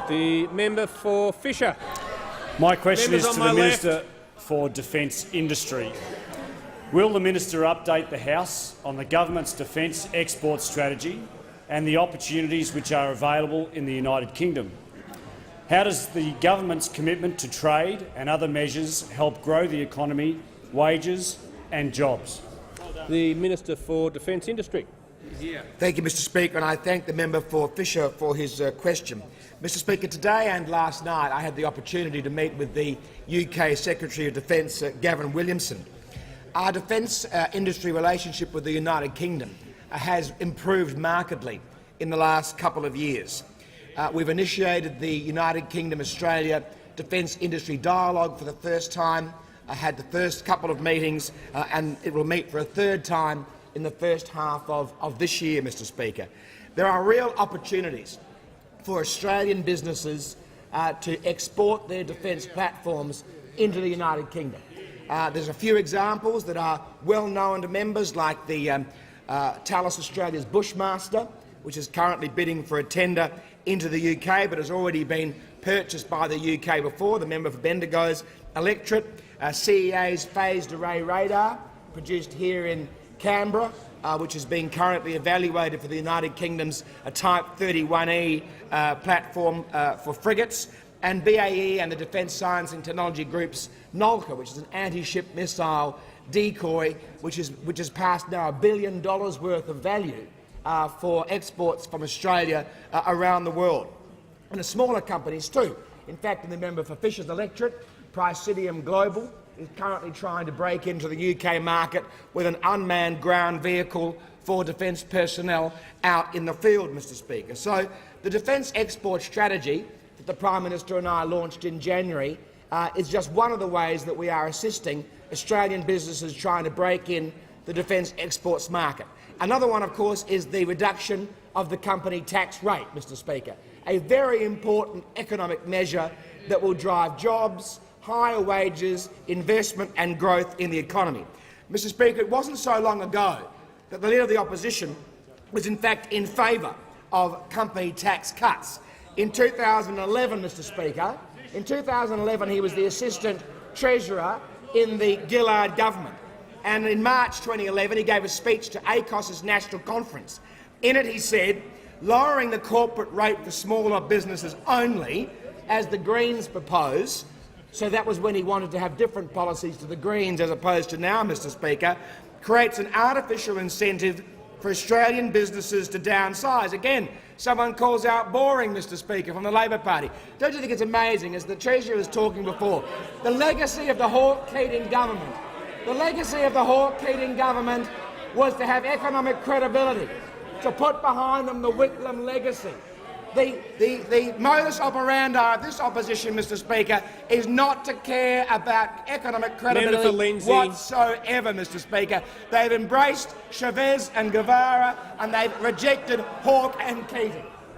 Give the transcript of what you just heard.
The member for Fisher. My question Members is to on the my Minister for Defence Industry. Will the Minister update the House on the government's defence export strategy and the opportunities which are available in the United Kingdom? How does the government's commitment to trade and other measures help grow the economy, wages and jobs? The Minister for Defence Industry. Thank you, Mr Speaker, and I thank the member for Fisher for his question. Mr Speaker, today and last night I had the opportunity to meet with the UK Secretary of Defence, Gavin Williamson. Our defence industry relationship with the United Kingdom has improved markedly in the last couple of years. We've initiated the United Kingdom-Australia Defence Industry Dialogue for the first time. I had the first couple of meetings and it will meet for a third time in the first half of this year, Mr Speaker. There are real opportunities for Australian businesses to export their defence platforms into the United Kingdom. There's a few examples that are well known to members, like the Thales Australia's Bushmaster, which is currently bidding for a tender into the UK but has already been purchased by the UK before, the member for Bendigo's electorate. CEA's phased array radar, produced here in Canberra, which is being currently evaluated for the United Kingdom's Type 31E platform for frigates, and BAE and the Defence Science and Technology Group's NOLCA, which is an anti-ship missile decoy, which has passed now $1 billion worth of value for exports from Australia around the world. And the smaller companies too. In fact, the member for Fisher's electorate, Presidium Global, is currently trying to break into the UK market with an unmanned ground vehicle for defence personnel out in the field, Mr Speaker. So the defence export strategy that the Prime Minister and I launched in January is just one of the ways that we are assisting Australian businesses trying to break in the defence exports market. Another one, of course, is the reduction of the company tax rate, Mr Speaker, a very important economic measure that will drive jobs, higher wages, investment and growth in the economy. Mr Speaker, it wasn't so long ago that the Leader of the Opposition was in fact in favour of company tax cuts. In 2011, Mr Speaker, in 2011 he was the Assistant Treasurer in the Gillard government, and in March 2011 he gave a speech to ACOS's National Conference. In it he said, lowering the corporate rate for smaller businesses only, as the Greens propose, so that was when he wanted to have different policies to the Greens as opposed to now, Mr Speaker, creates an artificial incentive for Australian businesses to downsize. Again, someone calls out boring, Mr Speaker, from the Labor Party. Don't you think it's amazing, as the Treasurer was talking before, the legacy of the Hawke-Keating government, was to have economic credibility, to put behind them the Whitlam legacy. The modus operandi of this opposition, Mr Speaker, is not to care about economic credibility whatsoever, Mr Speaker. They've embraced Chavez and Guevara and they've rejected Hawke and Keating.